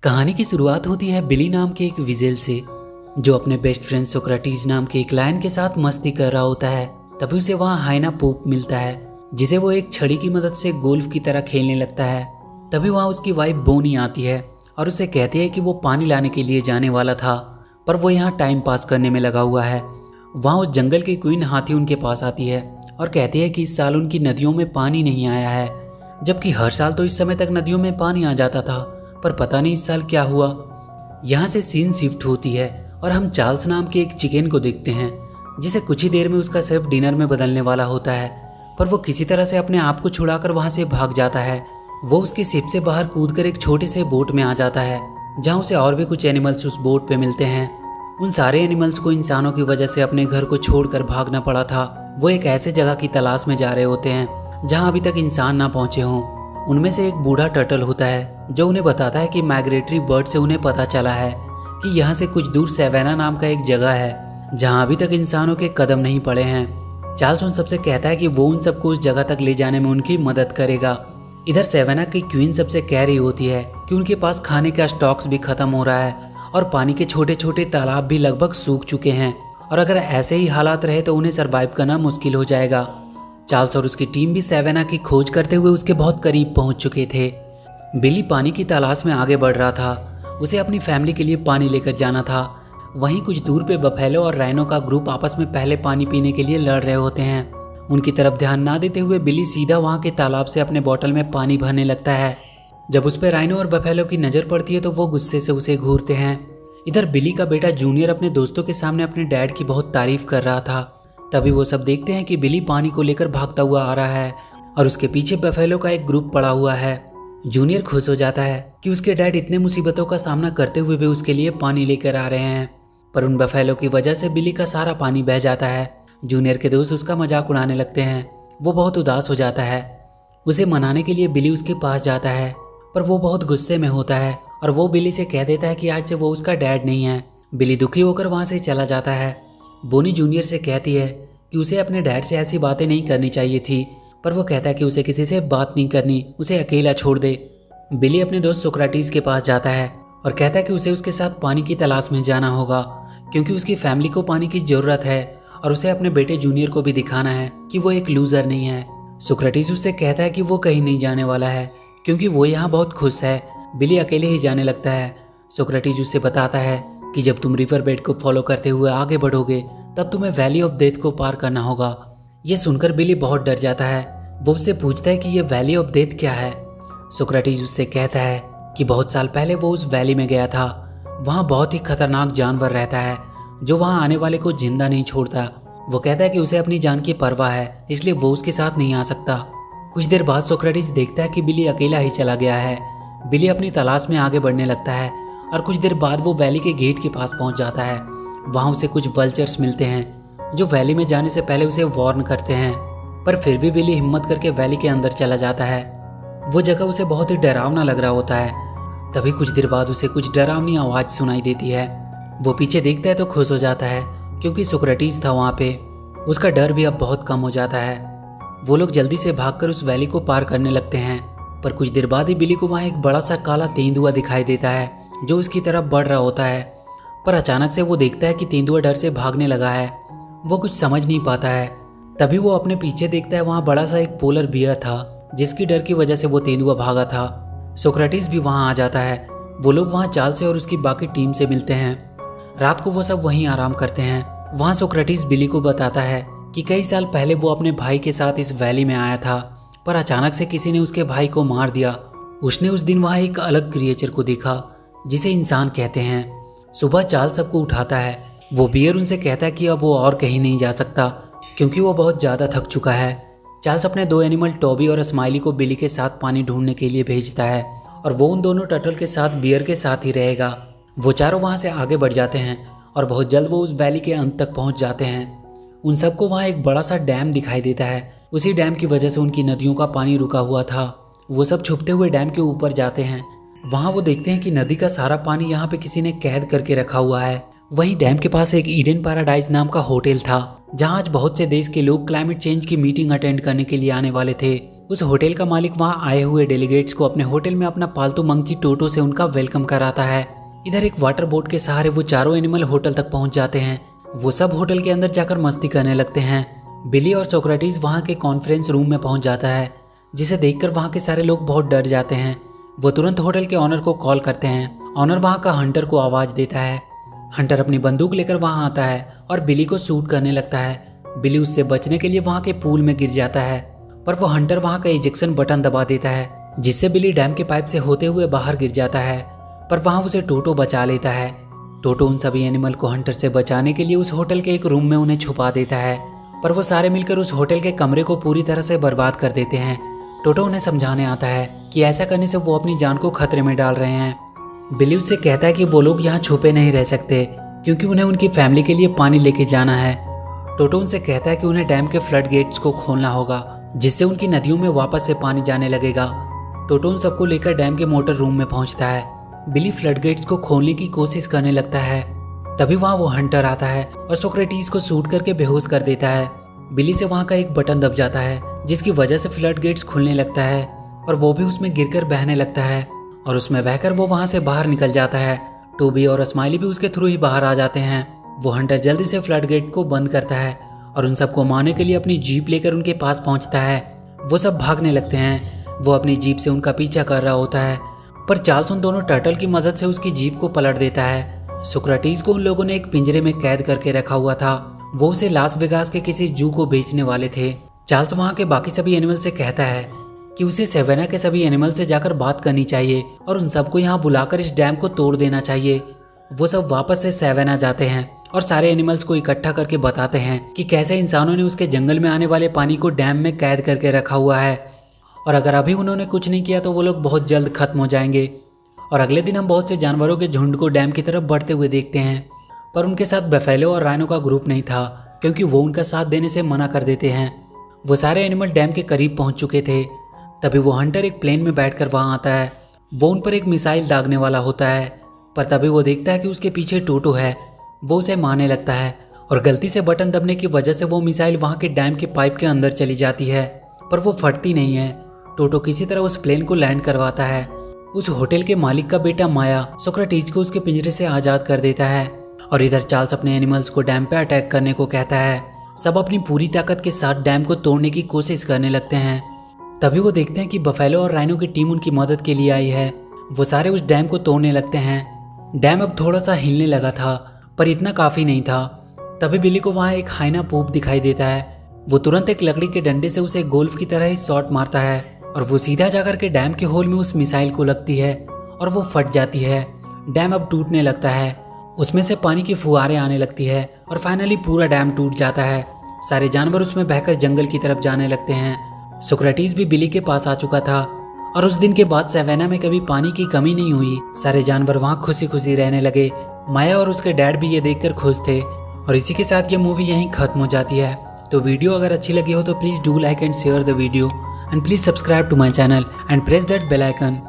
कहानी की शुरुआत होती है बिली नाम के एक विजेल से, जो अपने बेस्ट फ्रेंड सोक्रेटिस नाम के एक लायन के साथ मस्ती कर रहा होता है। तभी उसे वहाँ हाइना पूप मिलता है, जिसे वो एक छड़ी की मदद से गोल्फ की तरह खेलने लगता है। तभी वहाँ उसकी वाइफ बोनी आती है और उसे कहती है कि वो पानी लाने के लिए जाने वाला था, पर वो यहाँ टाइम पास करने में लगा हुआ है। वहाँ उस जंगल की क्वीन हाथी उनके पास आती है और कहती है कि इस साल उनकी नदियों में पानी नहीं आया है, जबकि हर साल तो इस समय तक नदियों में पानी आ जाता था, पर पता नहीं इस साल क्या हुआ। यहाँ से सीन शिफ्ट होती है और हम चार्ल्स नाम के एक चिकन को देखते हैं, जिसे कुछ ही देर में उसका शेफ डिनर में बदलने वाला होता है, पर वो किसी तरह से अपने आप को छुड़ाकर वहाँ से भाग जाता है। वो उसके शिप से बाहर कूदकर एक छोटे से बोट में आ जाता है, जहाँ उसे और भी कुछ एनिमल्स उस बोट पे मिलते हैं। उन सारे एनिमल्स को इंसानों की वजह से अपने घर को छोड़कर भागना पड़ा था। वो एक ऐसे जगह की तलाश में जा रहे होते हैं जहाँ अभी तक इंसान ना पहुंचे हों। उनमें से एक बूढ़ा टर्टल होता है, जो उन्हें बताता है कि माइग्रेटरी बर्ड से उन्हें पता चला है कि यहाँ से कुछ दूर सेवेना नाम का एक जगह है जहाँ अभी तक इंसानों के कदम नहीं पड़े हैं। चार्ल्स उन सबसे कहता है कि वो उन सबको उस जगह तक ले जाने में उनकी मदद करेगा। इधर सेवेना की क्वीन सबसे कह रही होती है कि उनके पास खाने का स्टॉक्स भी खत्म हो रहा है और पानी के छोटे छोटे तालाब भी लगभग सूख चुके हैं, और अगर ऐसे ही हालात रहे तो उन्हें सरवाइव करना मुश्किल हो जाएगा। चार्ल्स और उसकी टीम भी सेवेना की खोज करते हुए उसके बहुत करीब पहुंच चुके थे। बिली पानी की तलाश में आगे बढ़ रहा था। उसे अपनी फैमिली के लिए पानी लेकर जाना था। वहीं कुछ दूर पे बफेलो और राइनो का ग्रुप आपस में पहले पानी पीने के लिए लड़ रहे होते हैं। उनकी तरफ ध्यान ना देते हुए बिली सीधा वहां के तालाब से अपने बोतल में पानी भरने लगता है। जब उस पर राइनो और बफेलो की नज़र पड़ती है तो वो गुस्से से उसे घूरते हैं। इधर बिली का बेटा जूनियर अपने दोस्तों के सामने अपने डैड की बहुत तारीफ कर रहा था। तभी वो सब देखते हैं कि बिली पानी को लेकर भागता हुआ आ रहा है और उसके पीछे बफेलो का एक ग्रुप पड़ा हुआ है। जूनियर खुश हो जाता है कि उसके डैड इतने मुसीबतों का सामना करते हुए भी उसके लिए पानी लेकर आ रहे हैं, पर उन बफेलो की वजह से बिली का सारा पानी बह जाता है। जूनियर के दोस्त उसका मजाक उड़ाने लगते हैं। वो बहुत उदास हो जाता है। उसे मनाने के लिए बिली उसके पास जाता है, पर वो बहुत गुस्से में होता है और वो बिली से कह देता है कि आज से वो उसका डैड नहीं है। बिली दुखी होकर वहाँ से चला जाता है। बोनी जूनियर से कहती है कि उसे अपने डैड से ऐसी बातें नहीं करनी चाहिए थी, पर वो कहता है कि उसे किसी से बात नहीं करनी, उसे अकेला छोड़ दे। बिली अपने दोस्त सोक्राटिस के पास जाता है और कहता है कि उसे उसके साथ पानी की तलाश में जाना होगा, क्योंकि उसकी फैमिली को पानी की ज़रूरत है और उसे अपने बेटे जूनियर को भी दिखाना है कि वो एक लूज़र नहीं है। सोक्राटिस उससे कहता है कि वो कहीं नहीं जाने वाला है, क्योंकि वो यहाँ बहुत खुश है। बिली अकेले ही जाने लगता है। सोक्रेटिस उससे बताता है कि जब तुम रिवर बेड को फॉलो करते हुए आगे बढ़ोगे तब तुम्हें वैली ऑफ डेथ को पार करना होगा। ये सुनकर बिली बहुत डर जाता है। वो उससे पूछता है कि ये वैली ऑफ डेथ क्या है। सोक्रेटिस उससे कहता है कि बहुत साल पहले वो उस वैली में गया था। वहाँ बहुत ही खतरनाक जानवर रहता है जो वहाँ आने वाले को जिंदा नहीं छोड़ता। वो कहता है कि उसे अपनी जान की परवाह है, इसलिए वो उसके साथ नहीं आ सकता। कुछ देर बाद सोक्रेटिस देखता है कि बिली अकेला ही चला गया है। बिली अपनी तलाश में आगे बढ़ने लगता है और कुछ देर बाद वो वैली के गेट के पास पहुंच जाता है। वहां उसे कुछ वल्चर्स मिलते हैं जो वैली में जाने से पहले उसे वार्न करते हैं, पर फिर भी बिली हिम्मत करके वैली के अंदर चला जाता है। वो जगह उसे बहुत ही डरावना लग रहा होता है। तभी कुछ देर बाद उसे कुछ डरावनी आवाज़ सुनाई देती है। वो पीछे देखता है तो खुश हो जाता है, क्योंकि सोक्रेटिस था वहाँ पे। उसका डर भी अब बहुत कम हो जाता है। वो लोग जल्दी से भागकर उस वैली को पार करने लगते हैं, पर कुछ देर बाद ही बिली को वहाँ एक बड़ा सा काला तेंदुआ दिखाई देता है जो उसकी तरफ बढ़ रहा होता है। पर अचानक से वो देखता है कि तेंदुआ डर से भागने लगा है। वो कुछ समझ नहीं पाता है। तभी वो अपने पीछे देखता है, वहाँ बड़ा सा एक पोलर बियर था जिसकी डर की वजह से वो तेंदुआ भागा था। सोक्रेटिस भी वहाँ आ जाता है। वो लोग वहाँ चार्ल्स से और उसकी बाकी टीम से मिलते हैं। रात को वो सब वहीं आराम करते हैं। वहाँ सोक्रेटिस बिली को बताता है कि कई साल पहले वो अपने भाई के साथ इस वैली में आया था, पर अचानक से किसी ने उसके भाई को मार दिया। उसने उस दिन वहाँ एक अलग क्रिएचर को देखा जिसे इंसान कहते हैं। सुबह चार्ल्स सबको उठाता है। वो बियर उनसे कहता है कि अब वो और कहीं नहीं जा सकता, क्योंकि वो बहुत ज़्यादा थक चुका है। चार्ल्स अपने दो एनिमल टॉबी और स्माइली को बिली के साथ पानी ढूंढने के लिए भेजता है और वो उन दोनों टर्टल के साथ बियर के साथ ही रहेगा। वो चारों वहाँ से आगे बढ़ जाते हैं और बहुत जल्द वो उस वैली के अंत तक पहुँच जाते हैं। उन सबको वहाँ एक बड़ा सा डैम दिखाई देता है। उसी डैम की वजह से उनकी नदियों का पानी रुका हुआ था। वो सब छुपते हुए डैम के ऊपर जाते हैं। वहाँ वो देखते हैं कि नदी का सारा पानी यहाँ पे किसी ने कैद करके रखा हुआ है। वहीं डैम के पास एक ईडन पैराडाइज नाम का होटल था, जहां आज बहुत से देश के लोग क्लाइमेट चेंज की मीटिंग अटेंड करने के लिए आने वाले थे। उस होटल का मालिक वहां आए हुए डेलीगेट्स को अपने होटल में अपना पालतू मंकी टोटो से उनका वेलकम कराता है। इधर एक वाटर बोट के सहारे वो चारों एनिमल होटल तक पहुंच जाते हैं। वो सब होटल के अंदर जाकर मस्ती करने लगते हैं। बिली और सोक्रेटिस वहां के कॉन्फ्रेंस रूम में पहुंच जाता है, जिसे देखकर वहां के सारे लोग बहुत डर जाते हैं। वो तुरंत होटल के ऑनर को कॉल करते हैं। ऑनर वहां का हंटर को आवाज देता है। हंटर अपनी बंदूक लेकर वहां आता है और बिली को शूट करने लगता है। बिली उससे बचने के लिए वहां के पूल में गिर जाता है, पर वो हंटर वहां का इजेक्शन बटन दबा देता है, जिससे बिली डैम के पाइप से होते हुए बाहर गिर जाता है। पर वहां उसे टोटो बचा लेता है। टोटो उन सभी एनिमल को हंटर से बचाने के लिए उस होटल के एक रूम में उन्हें छुपा देता है, पर वो सारे मिलकर उस होटल के कमरे को पूरी तरह से बर्बाद कर देते हैं। टोटो उन्हें समझाने आता है कि ऐसा करने से वो अपनी जान को खतरे में डाल रहे हैं। बिली उससे कहता है कि वो लोग यहाँ छुपे नहीं रह सकते, क्योंकि उन्हें उनकी फैमिली के लिए पानी लेके जाना है। टोटो उनसे कहता है कि उन्हें डैम के फ्लड गेट्स को खोलना होगा, जिससे उनकी नदियों में वापस से पानी जाने लगेगा। टोटो उन सबको लेकर डैम के मोटर रूम में पहुंचता है। बिली फ्लड गेट्स को खोलने की कोशिश करने लगता है। तभी वहां वो हंटर आता है और सोक्रेटिस को शूट करके बेहोश कर देता है। बिली से वहां का एक बटन दब जाता है, जिसकी वजह से फ्लड गेट्स खुलने लगता है और वो भी उसमें गिरकर बहने लगता है और उसमें बहकर वो वहां से बाहर निकल जाता है। टोबी और स्माइली भी उसके थ्रू ही बाहर आ जाते हैं। वो हंटर जल्दी से फ्लड गेट को बंद करता है और उन सबको मारने के लिए अपनी जीप लेकर उनके पास पहुंचता है। वो सब भागने लगते हैं। वो अपनी जीप से उनका पीछा कर रहा होता है, पर चार्ल्स उन दोनों टर्टल की मदद से उसकी जीप को पलट देता है। सोक्रेटिस को उन लोगों ने एक पिंजरे में कैद करके रखा हुआ था। वो उसे लास वेगास के किसी जू को बेचने वाले थे। चार्ल्स वहाँ के बाकी सभी एनिमल से कहता है कि उसे सेवेना के सभी एनिमल से जाकर बात करनी चाहिए और उन सबको यहाँ बुलाकर इस डैम को तोड़ देना चाहिए। वो सब वापस से सेवेना जाते हैं और सारे एनिमल्स को इकट्ठा करके बताते हैं कि कैसे इंसानों ने उसके जंगल में आने वाले पानी को डैम में कैद करके रखा हुआ है और अगर अभी उन्होंने कुछ नहीं किया तो वो लोग बहुत जल्द खत्म हो जाएंगे। और अगले दिन हम बहुत से जानवरों के झुंड को डैम की तरफ बढ़ते हुए देखते हैं, पर उनके साथ बफेलो और राइनो का ग्रुप नहीं था, क्योंकि वो उनका साथ देने से मना कर देते हैं। वो सारे एनिमल डैम के करीब पहुंच चुके थे। तभी वो हंटर एक प्लेन में बैठकर वहां आता है। वो उन पर एक मिसाइल दागने वाला होता है, पर तभी वो देखता है कि उसके पीछे टोटो है। वो उसे मारने लगता है और गलती से बटन दबने की वजह से वो मिसाइल वहां के डैम के पाइप के अंदर चली जाती है, पर वो फटती नहीं है। टोटो किसी तरह उस प्लेन को लैंड करवाता है। उस होटल के मालिक का बेटा माया सोक्रेटिस को उसके पिंजरे से आजाद कर देता है और इधर चार्ल्स अपने एनिमल्स को डैम पे अटैक करने को कहता है। सब अपनी पूरी ताकत के साथ डैम को तोड़ने की कोशिश करने लगते हैं। तभी वो देखते हैं कि बफेलो और राइनो की टीम उनकी मदद के लिए आई है। वो सारे उस डैम को तोड़ने लगते हैं। डैम अब थोड़ा सा हिलने लगा था, पर इतना काफी नहीं था। तभी बिली को वहाँ एक हाइना पूप दिखाई देता है। वो तुरंत एक लकड़ी के डंडे से उसे गोल्फ की तरह ही शॉट मारता है और वो सीधा जाकर के डैम के होल में उस मिसाइल को लगती है और वो फट जाती है। डैम अब टूटने लगता है। उसमें से पानी की फुहारें आने लगती है और फाइनली पूरा डैम टूट जाता है। सारे जानवर उसमें बहकर जंगल की तरफ जाने लगते हैं। सोक्रेटिस भी बिली के पास आ चुका था और उस दिन के बाद सेवेना में कभी पानी की कमी नहीं हुई। सारे जानवर वहाँ खुशी खुशी रहने लगे। माया और उसके डैड भी ये देखकर खुश थे। और इसी के साथ ये मूवी यहीं खत्म हो जाती है। तो वीडियो अगर अच्छी लगी हो तो please do like and share the video and please subscribe to my channel and press that bell icon